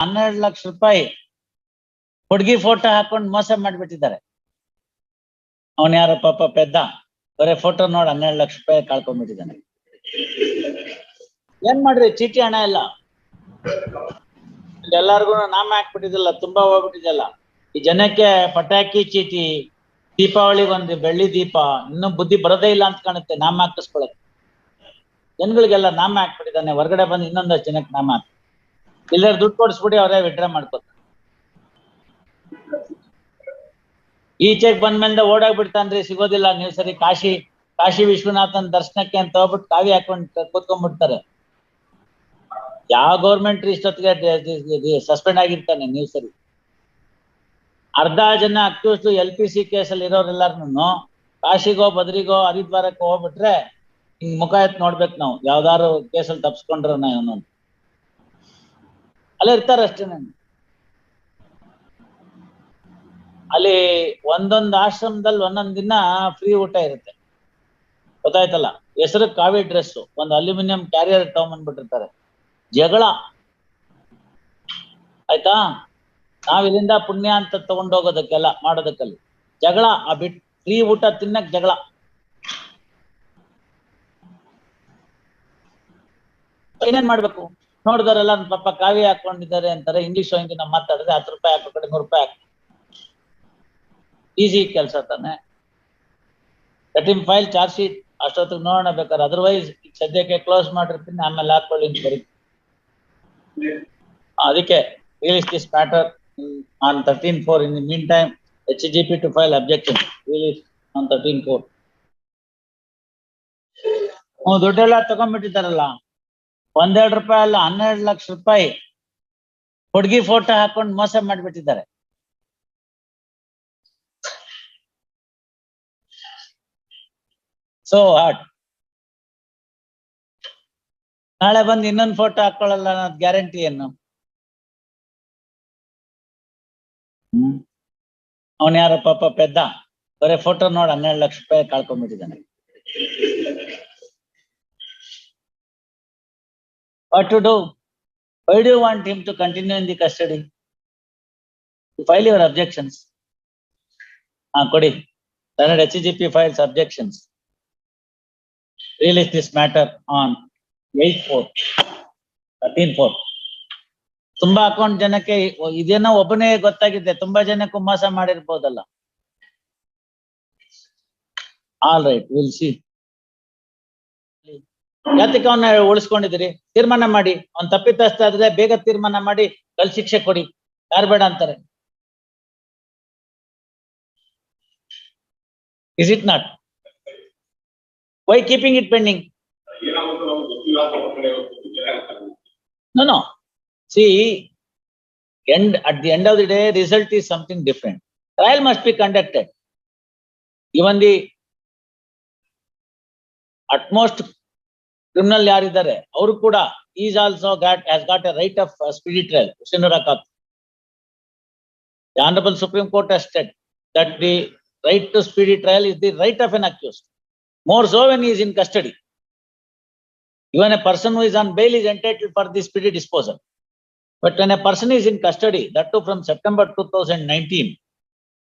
12 ಲಕ್ಷ ರೂಪಾಯಿ ಹುಡುಗಿ ಫೋಟೋ ಹಾಕೊಂಡು ಮೋಸ ಮಾಡ್ಬಿಟ್ಟಿದ್ದಾರೆ. ಅವನ್ ಯಾರ ಪಾಪ ಪೆದ್ದ ಬರೇ ಫೋಟೋ ನೋಡ್ 12 ಲಕ್ಷ ರೂಪಾಯಿ ಕಳ್ಕೊಂಡ್ಬಿಟ್ಟಿದ್ದಾನೆ. ಏನ್ ಮಾಡ್ರಿ, ಚೀಟಿ ಹಣ ಇಲ್ಲ, ಎಲ್ಲಾರ್ಗು ನಾಮ ಹಾಕ್ಬಿಟ್ಟಿದಲ್ಲ, ತುಂಬಾ ಹೋಗ್ಬಿಟ್ಟಿದಲ್ಲ. ಈ ಜನಕ್ಕೆ ಪಟಾಕಿ ಚೀಟಿ, ದೀಪಾವಳಿಗೆ ಒಂದು ಬೆಳ್ಳಿ ದೀಪ, ಇನ್ನೂ ಬುದ್ಧಿ ಬರೋದೇ ಇಲ್ಲ ಅಂತ ಕಾಣುತ್ತೆ ನಾಮ ಹಾಕಿಸ್ಕೊಳಕ್ಕೆ. ಜನಗಳಿಗೆಲ್ಲ ನಾಮ ಹಾಕ್ಬಿಟ್ಟಿದ್ದಾನೆ. ಹೊರಗಡೆ ಬಂದು ಇನ್ನೊಂದಷ್ಟು ಜನಕ್ಕೆ ನಾಮ ಹಾಕಿ, ಇಲ್ಲರ ದುಡ್ಡು ಕೊಡಿಸ್ಬಿಡಿ, ಅವರೇ ವಿಡ್ರಾ ಮಾಡ್ಕೋತಾರೆ. ಈಚೆಗೆ ಬಂದ್ಮೇಲೆ ಓಡಾಗ್ಬಿಡ್ತಾನ್ರಿ, ಸಿಗೋದಿಲ್ಲ. ನೀವು ಸರಿ ಕಾಶಿ ವಿಶ್ವನಾಥನ್ ದರ್ಶನಕ್ಕೆ ಅಂತ ಹೋಗ್ಬಿಟ್ಟು ಕಾವಿ ಹಾಕೊಂಡು ಕೂತ್ಕೊಂಡ್ಬಿಡ್ತಾರೆ. ಯಾವ ಗೌರ್ಮೆಂಟ್ ಇಷ್ಟೊತ್ತಿಗೆ ಸಸ್ಪೆಂಡ್ ಆಗಿರ್ತಾನೆ. ನೀವು ಸರಿ ಅರ್ಧ ಜನ ಅಕ್ಯೂಸ್ಡ್ LPC ಕೇಸಲ್ಲಿ ಇರೋರೆಲ್ಲಾರು ಕಾಶಿಗೋ ಬದ್ರಿಗೋ ಹರಿದ್ವಾರಕ್ಕೆ ಹೋಗ್ಬಿಟ್ರೆ ಹಿಂಗ್ ಮುಖ ಎತ್ ನೋಡ್ಬೇಕು ನಾವು, ಯಾವ್ದಾರು ಕೇಸಲ್ಲಿ ತಪ್ಸ್ಕೊಂಡ್ರ ಇವನು ಅಲ್ಲೇ ಇರ್ತಾರ ಅಷ್ಟೇ. ಅಲ್ಲಿ ಒಂದೊಂದು ಆಶ್ರಮದಲ್ಲಿ ಒಂದೊಂದ್ ದಿನ ಫ್ರೀ ಊಟ ಇರುತ್ತೆ, ಗೊತ್ತಾಯ್ತಲ್ಲ. ಹೆಸರು ಕಾವಿ ಡ್ರೆಸ್, ಒಂದು ಅಲ್ಯೂಮಿನಿಯಂ ಕ್ಯಾರಿಯರ್ ತಗೊಂಡ್ಬಂದ್ಬಿಟ್ಟಿರ್ತಾರೆ. ಜಗಳ ಆಯ್ತಾ, ನಾವ್ ಇಲ್ಲಿಂದ ಪುಣ್ಯ ಅಂತ ತಗೊಂಡೋಗೋದಕ್ಕೆಲ್ಲ ಮಾಡೋದಕ್ಕಲ್ಲಿ ಜಗಳ. ಆ ಬಿಟ್ ಫ್ರೀ ಊಟ ತಿನ್ನಕ್ ಜಗಳ. ಏನೇನ್ ಮಾಡ್ಬೇಕು ನೋಡಿದವರೆಲ್ಲ ಪಾಪ ಕಾವಿ ಹಾಕೊಂಡಿದ್ದಾರೆ ಅಂತಾರೆ. ಇಂಗ್ಲಿಷ್ ಹಿಂದಿನ ಮಾತಾಡಿದ್ರೆ 10 ರೂಪಾಯಿ ಹಾಕೋ ಕಡೆ 100 ರೂಪಾಯಿ ಹಾಕಿ, ಈಸಿ ಕೆಲಸ ತಾನೆ. ಕಟಿಂಗ್ ಫೈಲ್ ಚಾರ್ಜ್ ಶೀಟ್ ಅಷ್ಟೊತ್ತಿಗೆ ನೋಡೋಣ ಬೇಕಾದ್ರೆ, ಅದರ್ವೈಸ್ ಸದ್ಯಕ್ಕೆ ಕ್ಲೋಸ್ ಮಾಡಿರ್ತೀನಿ, ಆಮೇಲೆ ಹಾಕೊಳ್ಳಿ ಅಂತ ಬರೀ. ಅದಕ್ಕೆ release this matter on 13/4. In the meantime, HGP to file objection. Release on 13/4. ದುಡ್ಡೆಲ್ಲ ತಗೊಂಡ್ಬಿಟ್ಟಿದ್ದಾರಲ್ಲ, 1-2 ರೂಪಾಯಿ ಅಲ್ಲ, 12 ಲಕ್ಷ ರೂಪಾಯಿ ಹುಡುಗಿ ಫೋಟೋ ಹಾಕೊಂಡು ಮೋಸ ಮಾಡ್ಬಿಟ್ಟಿದ್ದಾರೆ. ಸೊ ಹಾಟ್ ನಾಳೆ ಬಂದು ಇನ್ನೊಂದು ಫೋಟೋ ಹಾಕೊಳ್ಳಲ್ಲ ಅನ್ನೋದು ಗ್ಯಾರಂಟಿ ಏನು? ಅವನ್ ಯಾರ ಪಾಪ ಪೆದ್ದ ಬರೇ ಫೋಟೋ ನೋಡ್ 12 ಲಕ್ಷ ರೂಪಾಯಿ ಕಳ್ಕೊಂಡ್ಬಿಟ್ಟಿದ್ದಾನೆ. What to do? Why do you want him to continue in the custody? File your objections. Kodi. Then HGP files objections. Release this matter on 8/4, 13/4. ತುಂಬಾ ಅಕೌಂಟ್ ಜನಕ್ಕೆ ಇದೇನೋ ಒಬ್ಬನೇ ಗೊತ್ತಾಗಿದೆ, ತುಂಬಾ ಜನಕ್ಕೂ ಮೋಸ ಮಾಡಿರ್ಬೋದಲ್ಲ. All right, will see. ಯಾತಕ್ಕೆ ಅವನ್ನ ಉಳಿಸ್ಕೊಂಡಿದ್ದೀರಿ? ತೀರ್ಮಾನ ಮಾಡಿ. ಅವ್ನ್ ತಪ್ಪಿತಸ್ಥ ಆದ್ರೆ ಬೇಗ ತೀರ್ಮಾನ ಮಾಡಿ ಕಲ್ ಶಿಕ್ಷೆ ಕೊಡಿ, ಯಾರು ಬೇಡ ಅಂತಾರೆ. Is it not? Why keeping it pending? No. See, at the end of the day, result is something different. Trial must be conducted. Even the utmost criminal yaridare, avaru kuda is also has got a right of speedy trial. The Honorable Supreme Court has said that the right to speedy trial is the right of an accused. More so when he is in custody. Even a person who is on bail is entitled for the speedy disposal. But when a person is in custody, that too from September 2019,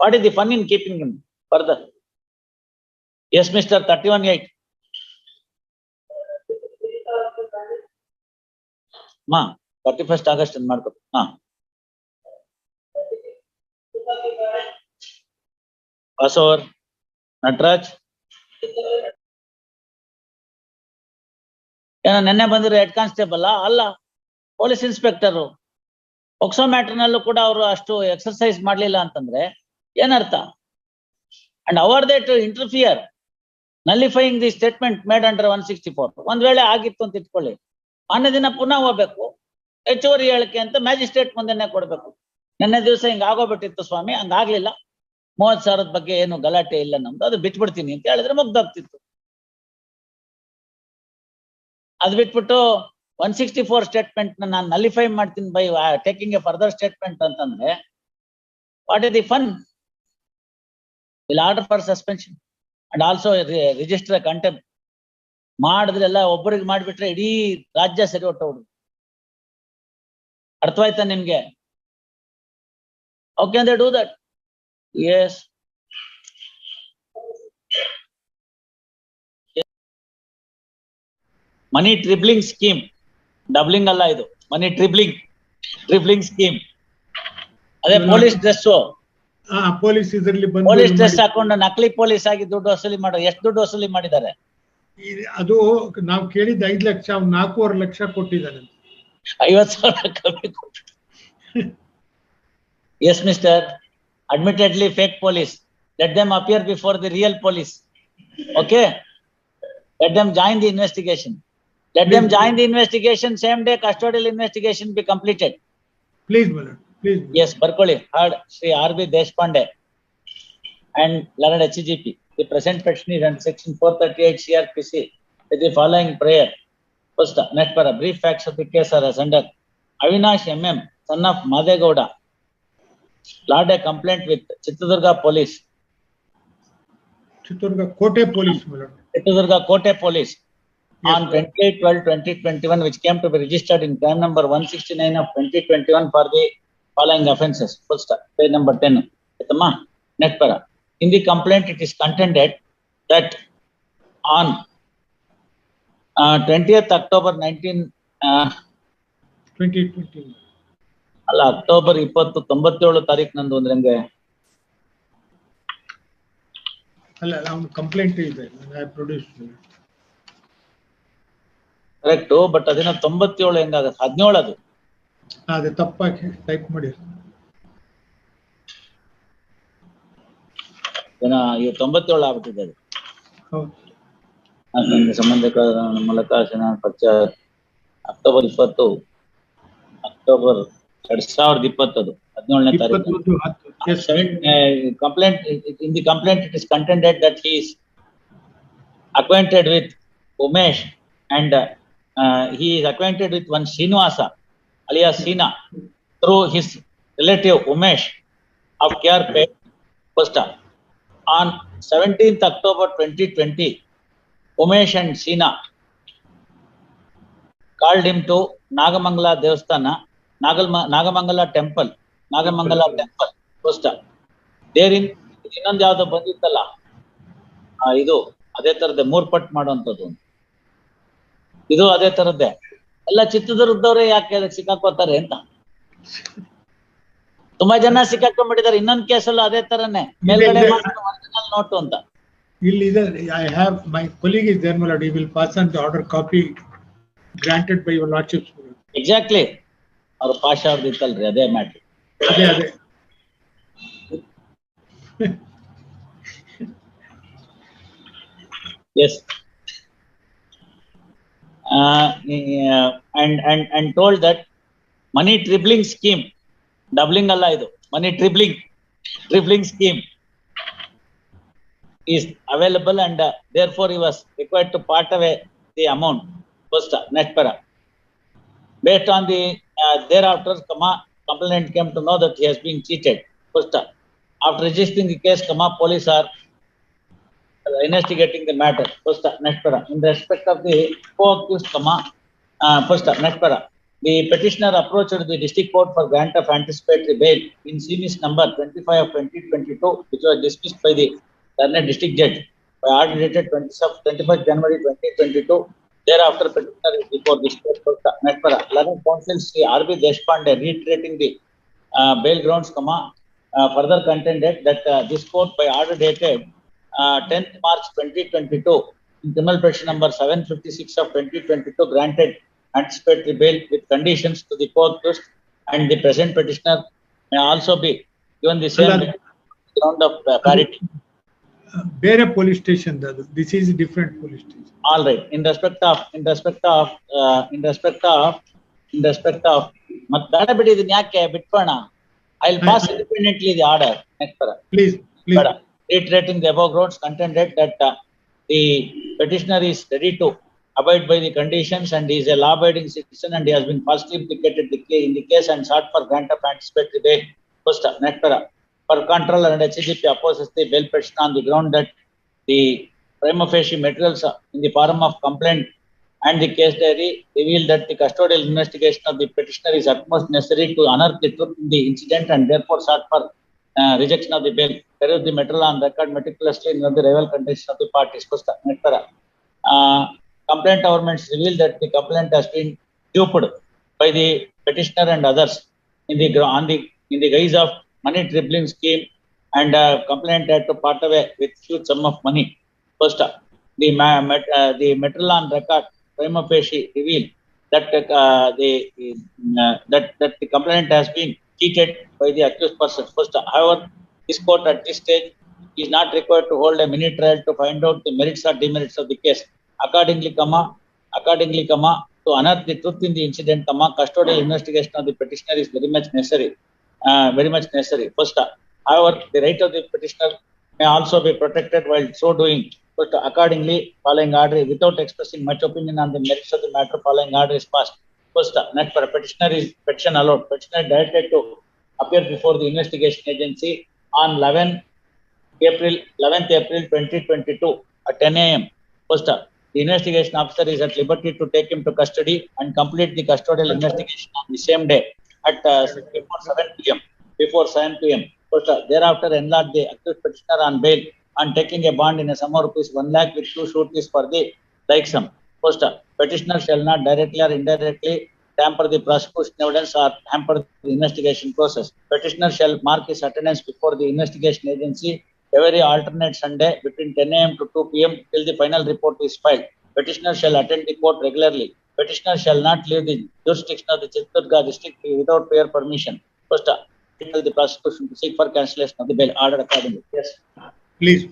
what is the fun in keeping him further? Yes, Mr. 31/8. Ma, 31st August and Marco. Passover, Natraj. ನೆನ್ನೆ ಬಂದಿರೋ head constable ಅಲ್ಲ, police inspector. ಒಕ್ಸೋ ಮ್ಯಾಟರ್ನಲ್ಲೂ ಕೂಡ ಅವರು ಅಷ್ಟು exercise ಮಾಡ್ಲಿಲ್ಲ ಅಂತಂದ್ರೆ ಏನರ್ಥ? And are they to interfere nullifying the statement made under 164. ಒಂದ್ ವೇಳೆ ಆಗಿತ್ತು ಅಂತ ಇಟ್ಕೊಳ್ಳಿ, ಮಾನ್ಯ ದಿನ ಪುನಃ ಹೋಗ್ಬೇಕು, ಹೆಚ್ಚುವರಿ ಹೇಳಿಕೆ ಅಂತ ಮ್ಯಾಜಿಸ್ಟ್ರೇಟ್ ಮುಂದೆನೆ ಕೊಡ್ಬೇಕು. ನೆನ್ನೆ ದಿವಸ ಹಿಂಗ ಆಗೋಗ್ಬಿಟ್ಟಿತ್ತು ಸ್ವಾಮಿ, ಹಂಗಾಗ್ಲಿಲ್ಲ, 30,000 ಬಗ್ಗೆ ಏನು ಗಲಾಟೆ ಇಲ್ಲ ನಮ್ದು, ಅದು ಬಿಟ್ಬಿಡ್ತೀನಿ ಅಂತ ಹೇಳಿದ್ರೆ ಮುಗ್ದೋಗ್ತಿತ್ತು. ಅದ್ ಬಿಟ್ಬಿಟ್ಟು 164 ಸ್ಟೇಟ್ಮೆಂಟ್ ನಾನು ನಲಿಫೈ ಮಾಡ್ತೀನಿ by taking a further statement ಅಂತಂದ್ರೆ what is the fun? Will order for suspension and also register contempt. ಮಾಡಿದ್ರೆಲ್ಲ ಒಬ್ಬರಿಗೆ ಮಾಡಿಬಿಟ್ರೆ ಇಡೀ ರಾಜ್ಯ ಸರಿ ಹೊಟ್ಟೋಡು. ಅರ್ಥವಾಯ್ತಾ ನಿಮ್ಗೆ? How can they do that? Yes. Money tripling scheme. Doubling ಅಲ್ಲ ಇದು. Money tripling scheme. ಅದೇ ಪೊಲೀಸ್ ಡ್ರೆಸ್. ಪೊಲೀಸ್ ಇದರಲ್ಲಿ ಬಂದು ಪೊಲೀಸ್ ಡ್ರೆಸ್ ಹಾಕೊಂಡು ನಕಲಿ ಪೊಲೀಸ್ ಆಗಿ ದುಡ್ಡು ವಸೂಲಿ ಮಾಡೋ. ಎಷ್ಟು ದುಡ್ಡು ವಸೂಲಿ ಮಾಡಿದ್ದಾರೆ? ಅದು ನಾವು ಕೇಳಿದ 5 ಲಕ್ಷ 4.5 ಲಕ್ಷ ಕೊಟ್ಟಿದ್ದಾನೆ. 50,000 ಕಮ್ಮಿ ಕೊಟ್ಟು. Yes, mister. Admittedly fake police. Let them appear before the real police. Okay? Let them join the investigation. Let them join the investigation. Same day custodial investigation be completed. Please, madam. Please. Yes, Barkoli heard Sri R.B. Deshpande and learned HGP. The present petition is under section 438 CRPC with the following prayer. First, next para brief facts of the case are as under. Avinash MM, son of Madegowda, lodged a complaint with Chitradurga police. Chitradurga Kote police, madam. Chitradurga Kote police. Yes, on 28/12/2021, which came to be registered in crime number 169 of 2021 for the following offences. Full stop. Page number 10. Next para. In the complaint, it is contended that on 20th October 2020. ಅಲ್ಲ, October 97 ತಾರೀಕು ನಂದು ಅಂದ್ರೆ ಹೆಂಗೆ? ಅಲ್ಲ, complaint ಇದೆ, produce correct. But ಅದಿನ 97 ಹೆಂಗಾಗತ್ತೆ? 17 ಅದು. ಅದೇ ತಪ್ಪಾಗಿ ಟೈಪ್ ಮಾಡಿ. ಏನ 97 ಆಗ್ಬಿಟ್ಟಿದೆ ಅದು. ಹೌದು. ಸಂಬಂಧಿಕ ಮೂಲಕ ಪಕ್ಷ ಅಕ್ಟೋಬರ್ 20 ಅಕ್ಟೋಬರ್ 2020 ಅದು 17ನೇ ತಾರೀಕು. Complaint, in the complaint it is contended that he is acquainted with Umesh and he is acquainted with one Srinivasa alias Sina through his relative Umesh of KRP. First, on 17th October 2020, Umesh and Sina called him to Nagamangala Devasthana, Nagamangala temple. First, therein ಇನ್ನೊಂದು ಯಾವ್ದೋ ಬಂದಿತ್ತಲ್ಲ, ಇದು ಅದೇ ತರದ್ದೇ ಮೂರ್ಪಟ್ ಮಾಡುವಂಥದ್ದು. ಇದು ಅದೇ ತರದ್ದೇ. ಎಲ್ಲ ಚಿತ್ರದುರ್ಗದವ್ರೆ ಯಾಕೆ ಅದಕ್ಕೆ ಸಿಕ್ಕಾಕೋತಾರೆ ಅಂತ ತುಂಬಾ ಜನ ಸಿಕ್ಕಾಕೊಂಡ್ಬಿಟ್ಟಿದ್ದಾರೆ. ಇನ್ನೊಂದು ಕೇಸಲ್ಲೂ ಅದೇ ತರನೇ ಮೇಲ್ಗಡೆ ಒರಿಜಿನಲ್ ನೋಟು ಅಂತ. ಇಲ್ಲಿ I have my colleague is there, my lord. He will pass on the order copy granted by your lordship. Exactly, ಅವ್ರು ಪಾಷಾ ಅವ್ರದ್ದು ಇತ್ತಲ್ರಿ, ಅದೇ ಮ್ಯಾಟ್ರ್. ಅದೇ yes. And told that money tripling scheme, doubling alla idu, money tripling scheme is available and therefore he was required to part away the amount. First, next para. Based on the thereafter, complainant came to know that he has been cheated. First, after registering the case, police are investigating the matter. First, next para. In respect of the co-accused, first, next para. The petitioner approached the district court for grant of anticipatory bail in series number 25 of 2022, which was dismissed by the Karnataka district judge by order dated 21st January 2022. Thereafter, petitioner is before this court. Next para. Learned counsel Sri R.B. Deshpande reiterating the bail grounds, further contended that this court by order dated 10th March 2022 in criminal petition number 756 of 2022 granted anticipatory bail with conditions to the co-accused, and the present petitioner may also be given the same ground of parity. ಬೇರೆ police station ಅದು. This is a different police station. All right. In respect of ಮತ್ ಬೇಡ ಬಿಡಿ, ಇದನ್ನ ಯಾಕೆ ಬಿಟ್ಕೋಣ? I'll pass independently the order. Next para. Please. Reiterating the above grounds, contended that the petitioner is ready to abide by the conditions and he is a law-abiding citizen and he has been falsely implicated in the case and sought for grant of anticipatory bail. First, next para. For control and HGP opposes the bail petition on the ground that the prima facie materials in the form of complaint and the case diary revealed that the custodial investigation of the petitioner is utmost necessary to unearth the truth in the incident and therefore sought for rejection of the bail. Peruse the matter on record meticulously in the rival contention of the parties. Complaint governments revealed that the complaint has been duped by the petitioner and others in the guise of money dribbling scheme, and complaint had to part away with huge sum of money. First, the material on record prima facie revealed that that the complainant has been cheated by the accused person. First, however, this court at this stage is not required to hold a mini trial to find out the merits or demerits of the case. Accordingly, to unearth the truth in the incident, custodial investigation of the petitioner is very much necessary. First, however, the right of the petitioner may also be protected while so doing. But accordingly, following order, without expressing much opinion on the merits of the matter, following order is passed. First, not for a petitioner is petition allowed. Petitioner directed to appear before the investigation agency on 11th April 2022 at 10 a.m. First, the investigation officer is at liberty to take him to custody and complete the custodial investigation on the same day at before 7 p.m. First, thereafter enlarge the accused petitioner on bail and taking a bond in a sum of rupees 1 lakh with 2 sureties for the like sum. First, petitioner shall not directly or indirectly tamper the prosecution evidence or hamper the investigation process. Petitioner shall mark his attendance before the investigation agency every alternate Sunday between 10 a.m. to 2 p.m. till the final report is filed. Petitioner shall attend the court regularly. Petitioner shall not leave the jurisdiction of the Chitradurga district without prior permission. First, tell the prosecution to seek for cancellation of the bail order accordingly. Yes. Please.